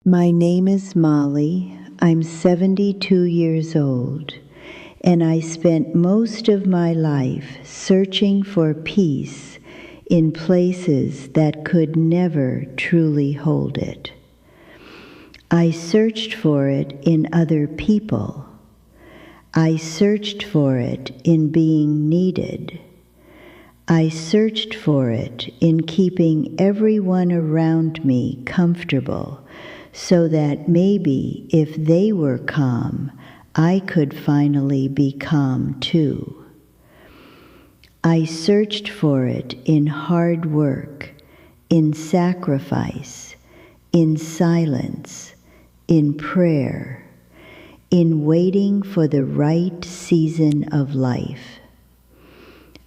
My name is Molly. I'm 72 years old, and I spent most of my life searching for peace in places that could never truly hold it. I searched for it in other people. I searched for it in being needed. I searched for it in keeping everyone around me comfortable, so that maybe if they were calm, I could finally be calm too. I searched for it in hard work, in sacrifice, in silence, in prayer, in waiting for the right season of life.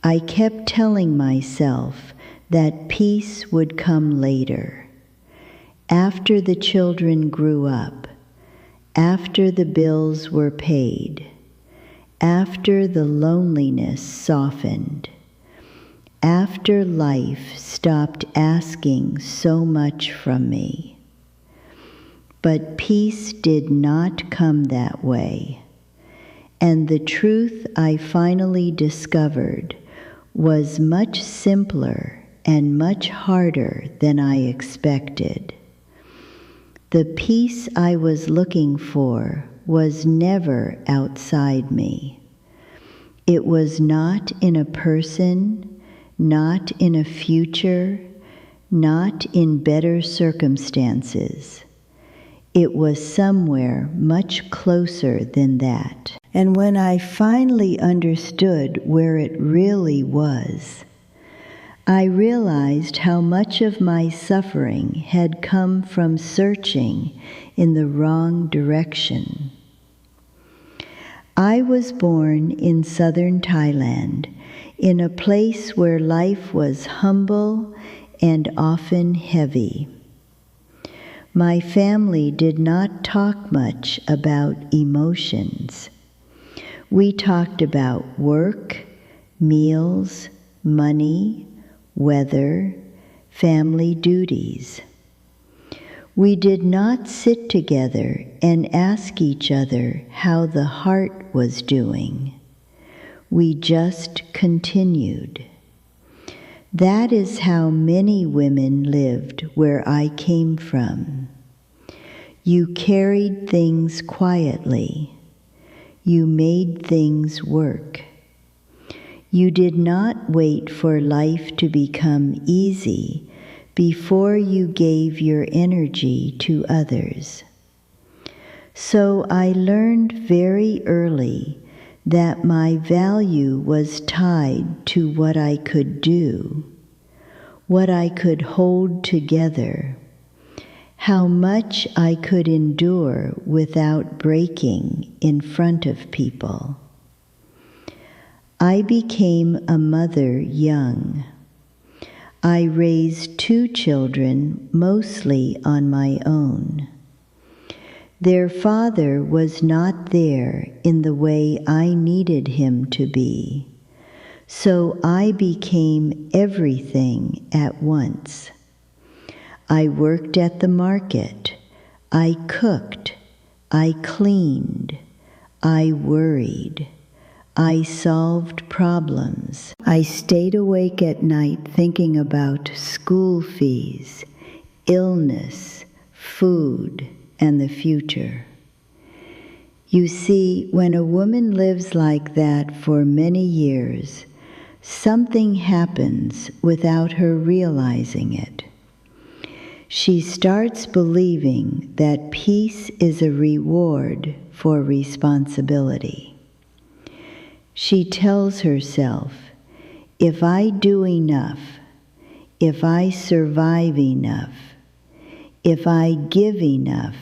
I kept telling myself that peace would come later, after the children grew up, after the bills were paid, after the loneliness softened, after life stopped asking so much from me. But peace did not come that way, and the truth I finally discovered was much simpler and much harder than I expected. The peace I was looking for was never outside me. It was not in a person, not in a future, not in better circumstances. It was somewhere much closer than that. And when I finally understood where it really was, I realized how much of my suffering had come from searching in the wrong direction. I was born in southern Thailand, in a place where life was humble and often heavy. My family did not talk much about emotions. We talked about work, meals, money, weather, family duties. We did not sit together and ask each other how the heart was doing. We just continued. That is how many women lived where I came from. You carried things quietly. You made things work. You did not wait for life to become easy before you gave your energy to others. So I learned very early that my value was tied to what I could do, what I could hold together, how much I could endure without breaking in front of people. I became a mother young. I raised 2 children mostly on my own. Their father was not there in the way I needed him to be, so I became everything at once. I worked at the market, I cooked, I cleaned, I worried, I solved problems. I stayed awake at night thinking about school fees, illness, food, and the future. You see, when a woman lives like that for many years, something happens without her realizing it. She starts believing that peace is a reward for responsibility. She tells herself, if I do enough, if I survive enough, if I give enough,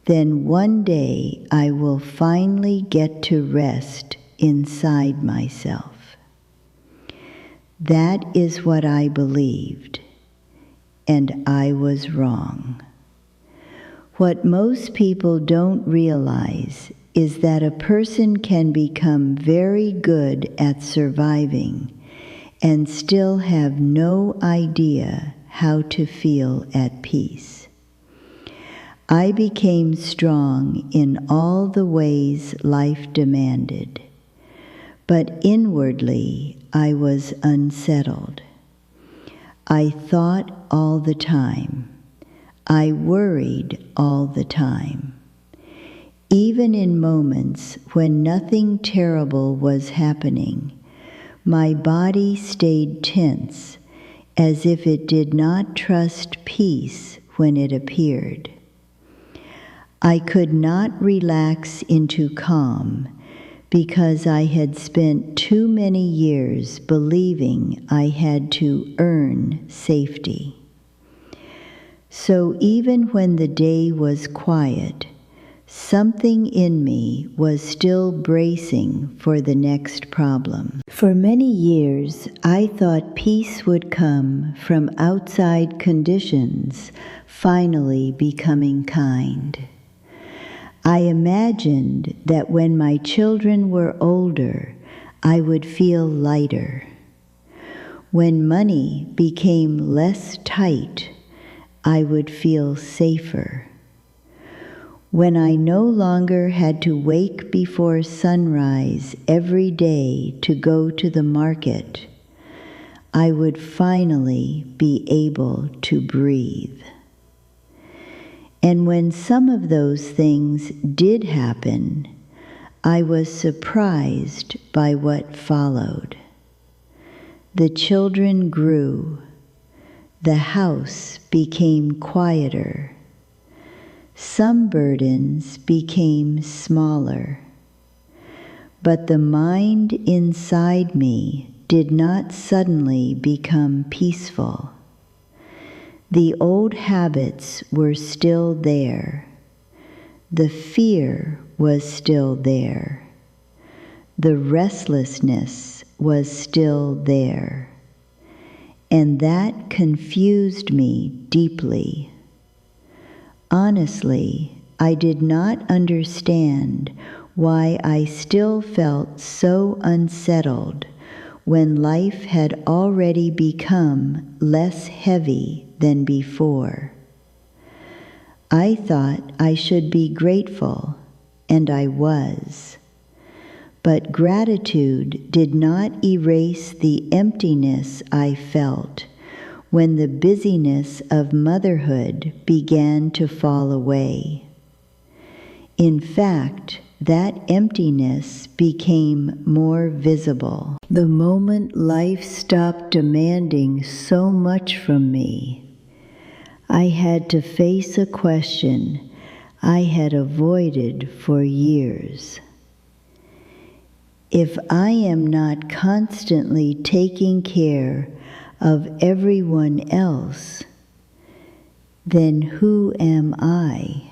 then one day I will finally get to rest inside myself. That is what I believed, and I was wrong. What most people don't realize is that a person can become very good at surviving and still have no idea how to feel at peace. I became strong in all the ways life demanded, but inwardly I was unsettled. I thought all the time. I worried all the time. Even in moments when nothing terrible was happening, my body stayed tense, as if it did not trust peace when it appeared. I could not relax into calm because I had spent too many years believing I had to earn safety. So even when the day was quiet, something in me was still bracing for the next problem. For many years, I thought peace would come from outside conditions finally becoming kind. I imagined that when my children were older, I would feel lighter. When money became less tight, I would feel safer. When I no longer had to wake before sunrise every day to go to the market, I would finally be able to breathe. And when some of those things did happen, I was surprised by what followed. The children grew. The house became quieter. Some burdens became smaller. But the mind inside me did not suddenly become peaceful. The old habits were still there. The fear was still there. The restlessness was still there. And that confused me deeply. Honestly, I did not understand why I still felt so unsettled when life had already become less heavy than before. I thought I should be grateful, and I was. But gratitude did not erase the emptiness I felt when the busyness of motherhood began to fall away. In fact, that emptiness became more visible. The moment life stopped demanding so much from me, I had to face a question I had avoided for years. If I am not constantly taking care of everyone else, then who am I?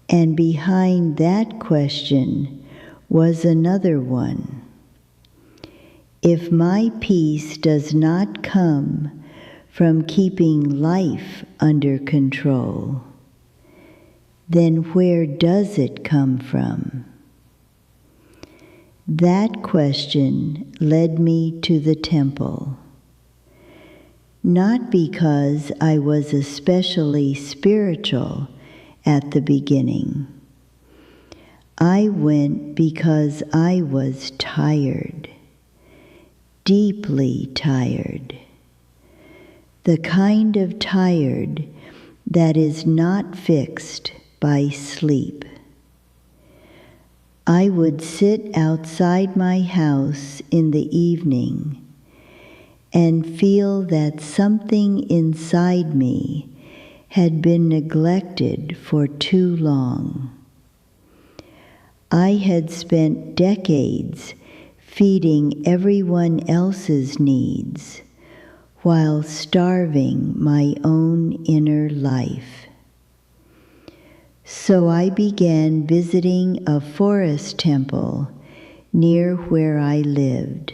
And behind that question was another one. If my peace does not come from keeping life under control, then where does it come from? That question led me to the temple. Not because I was especially spiritual at the beginning. I went because I was tired, deeply tired. The kind of tired that is not fixed by sleep. I would sit outside my house in the evening and feel that something inside me had been neglected for too long. I had spent decades feeding everyone else's needs while starving my own inner life. So I began visiting a forest temple near where I lived.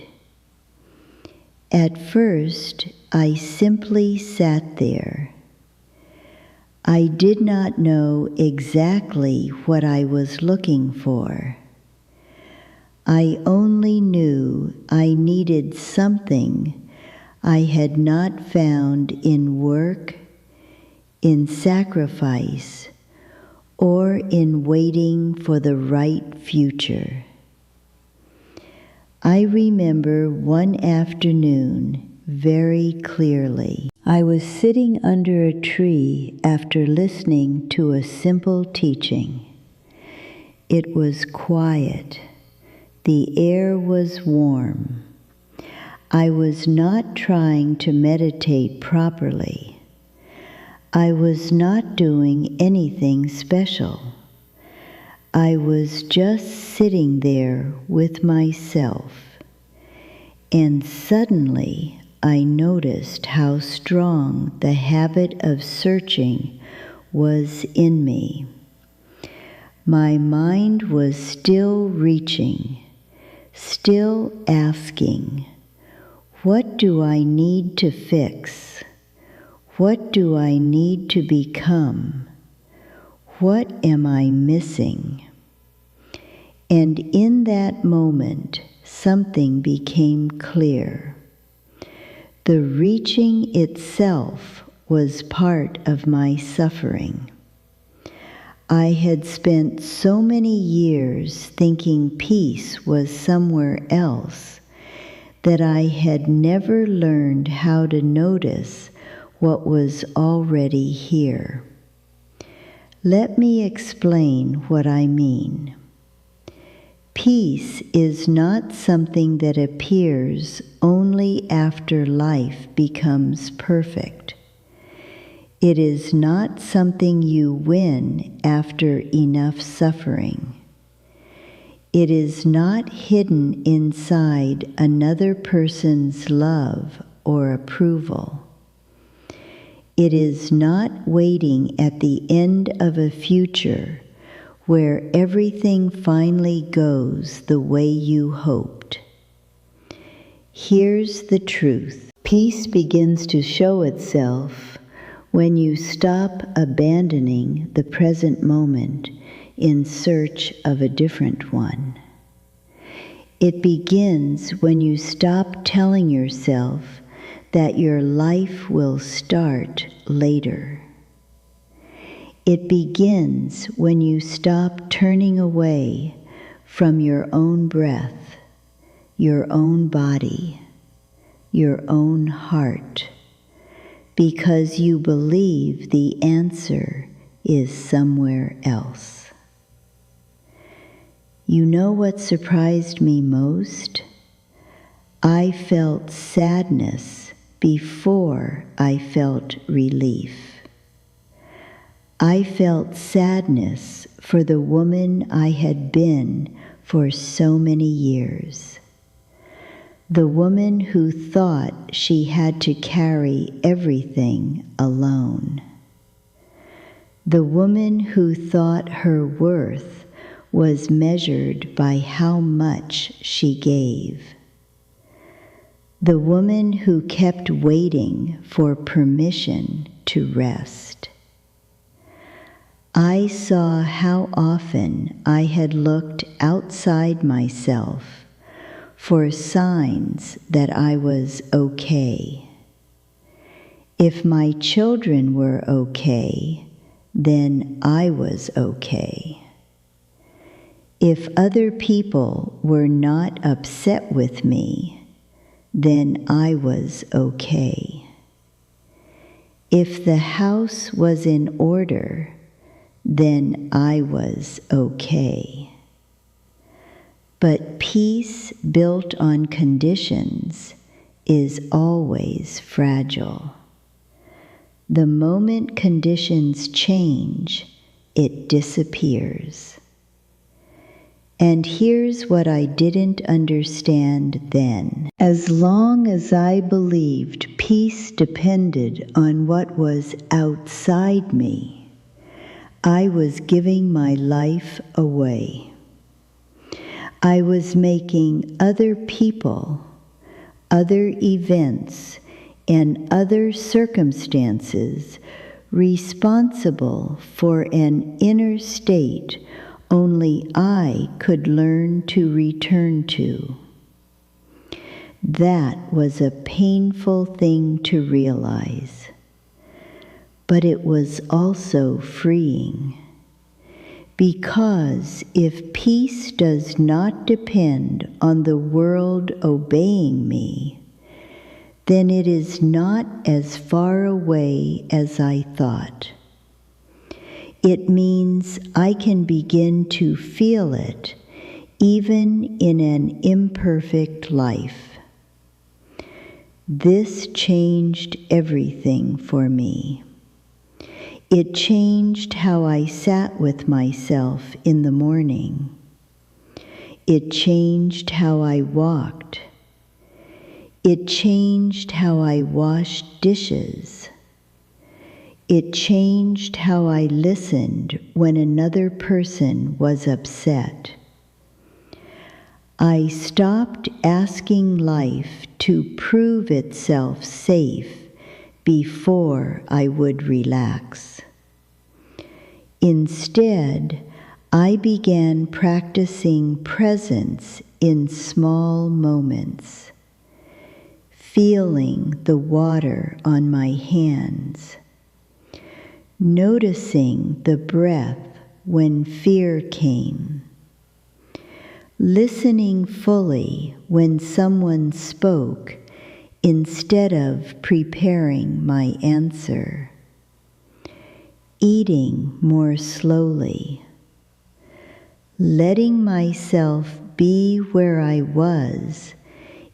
At first, I simply sat there. I did not know exactly what I was looking for. I only knew I needed something I had not found in work, in sacrifice, or in waiting for the right future. I remember one afternoon very clearly. I was sitting under a tree after listening to a simple teaching. It was quiet. The air was warm. I was not trying to meditate properly. I was not doing anything special. I was just sitting there with myself, and suddenly I noticed how strong the habit of searching was in me. My mind was still reaching, still asking, what do I need to fix? What do I need to become? What am I missing? And in that moment, something became clear. The reaching itself was part of my suffering. I had spent so many years thinking peace was somewhere else that I had never learned how to notice what was already here. Let me explain what I mean. Peace is not something that appears only after life becomes perfect. It is not something you win after enough suffering. It is not hidden inside another person's love or approval. It is not waiting at the end of a future where everything finally goes the way you hoped. Here's the truth. Peace begins to show itself when you stop abandoning the present moment in search of a different one. It begins when you stop telling yourself that your life will start later. It begins when you stop turning away from your own breath, your own body, your own heart, because you believe the answer is somewhere else. You know what surprised me most? I felt sadness before I felt relief. I felt sadness for the woman I had been for so many years. The woman who thought she had to carry everything alone. The woman who thought her worth was measured by how much she gave. The woman who kept waiting for permission to rest. I saw how often I had looked outside myself for signs that I was okay. If my children were okay, then I was okay. If other people were not upset with me, then I was okay. If the house was in order, then I was okay. But peace built on conditions is always fragile. The moment conditions change, it disappears. And here's what I didn't understand then. As long as I believed peace depended on what was outside me, I was giving my life away. I was making other people, other events, and other circumstances responsible for an inner state only I could learn to return to. That was a painful thing to realize. but it was also freeing. Because if peace does not depend on the world obeying me, then it is not as far away as I thought. It means I can begin to feel it even in an imperfect life. This changed everything for me. It changed how I sat with myself in the morning. It changed how I walked. It changed how I washed dishes. It changed how I listened when another person was upset. I stopped asking life to prove itself safe before I would relax. Instead, I began practicing presence in small moments, feeling the water on my hands, noticing the breath when fear came, listening fully when someone spoke instead of preparing my answer, eating more slowly, letting myself be where I was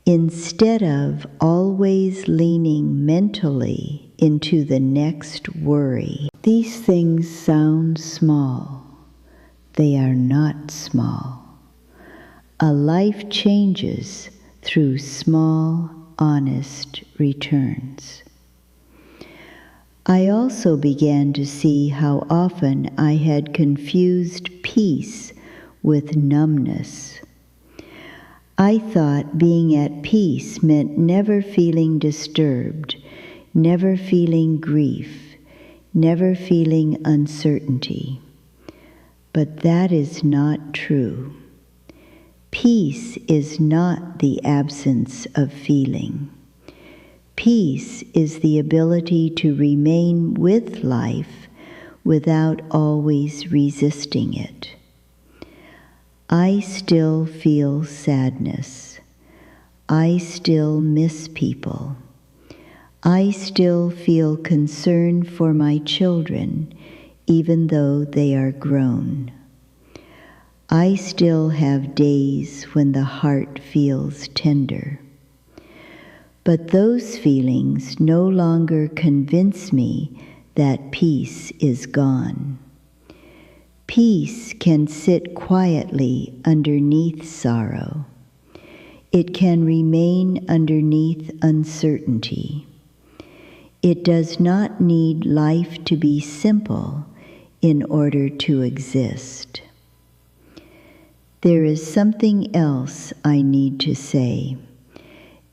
instead of always leaning mentally into the next worry. These things sound small. They are not small. A life changes through small, honest returns. I also began to see how often I had confused peace with numbness. I thought being at peace meant never feeling disturbed, never feeling grief, never feeling uncertainty. But that is not true. Peace is not the absence of feeling. Peace is the ability to remain with life without always resisting it. I still feel sadness. I still miss people. I still feel concern for my children, even though they are grown. I still have days when the heart feels tender. But those feelings no longer convince me that peace is gone. Peace can sit quietly underneath sorrow. It can remain underneath uncertainty. It does not need life to be simple in order to exist. There is something else I need to say,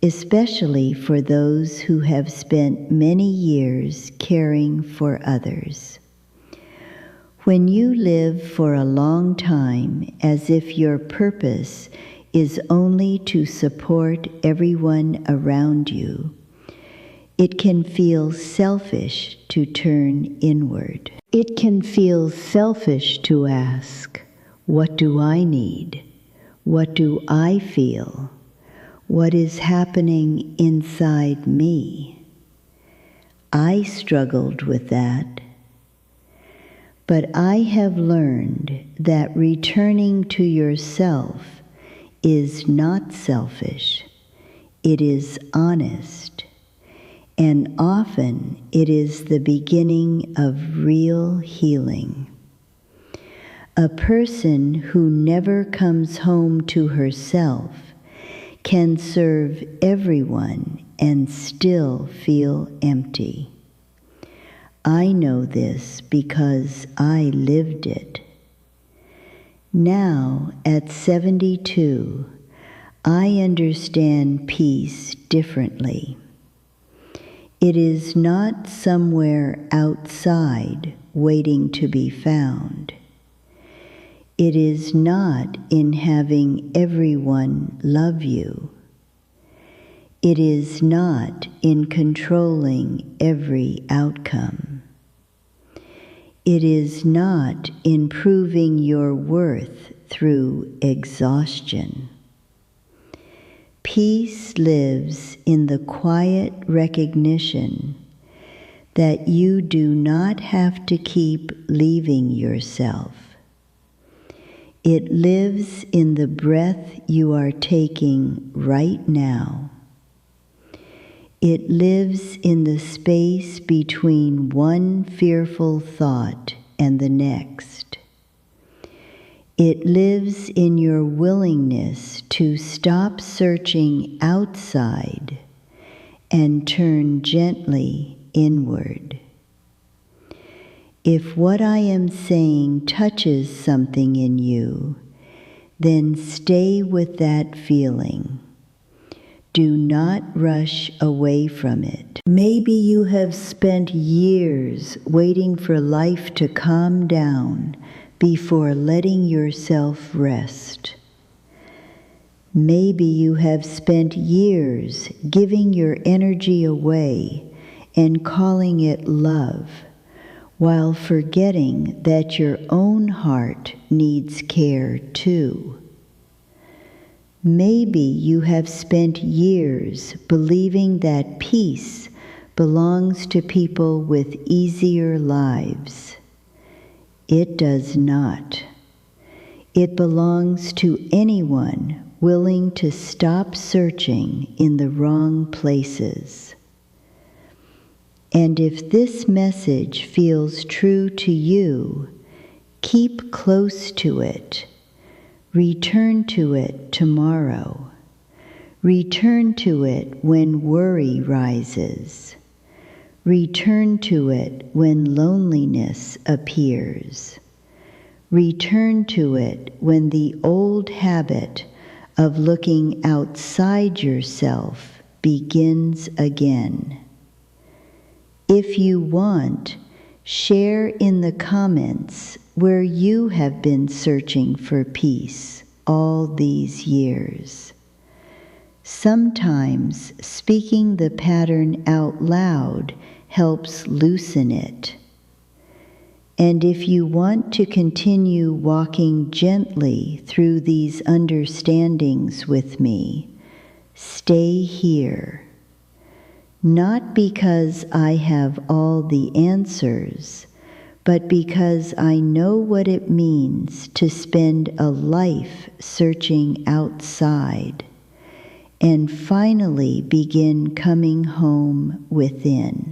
especially for those who have spent many years caring for others. When you live for a long time as if your purpose is only to support everyone around you, it can feel selfish to turn inward. It can feel selfish to ask, what do I need? What do I feel? What is happening inside me? I struggled with that. But I have learned that returning to yourself is not selfish. It is honest. And often it is the beginning of real healing. A person who never comes home to herself can serve everyone and still feel empty. I know this because I lived it. Now, at 72, I understand peace differently. It is not somewhere outside waiting to be found. It is not in having everyone love you. It is not in controlling every outcome. It is not improving your worth through exhaustion. Peace lives in the quiet recognition that you do not have to keep leaving yourself. It lives in the breath you are taking right now. It lives in the space between one fearful thought and the next. It lives in your willingness to stop searching outside and turn gently inward. If what I am saying touches something in you, then stay with that feeling. Do not rush away from it. Maybe you have spent years waiting for life to calm down before letting yourself rest. Maybe you have spent years giving your energy away and calling it love, while forgetting that your own heart needs care too. Maybe you have spent years believing that peace belongs to people with easier lives. It does not. It belongs to anyone willing to stop searching in the wrong places. And if this message feels true to you, keep close to it. Return to it tomorrow. Return to it when worry rises. Return to it when loneliness appears. Return to it when the old habit of looking outside yourself begins again. If you want, share in the comments where you have been searching for peace all these years. Sometimes speaking the pattern out loud helps loosen it. And if you want to continue walking gently through these understandings with me, stay here. Not because I have all the answers, but because I know what it means to spend a life searching outside and finally begin coming home within.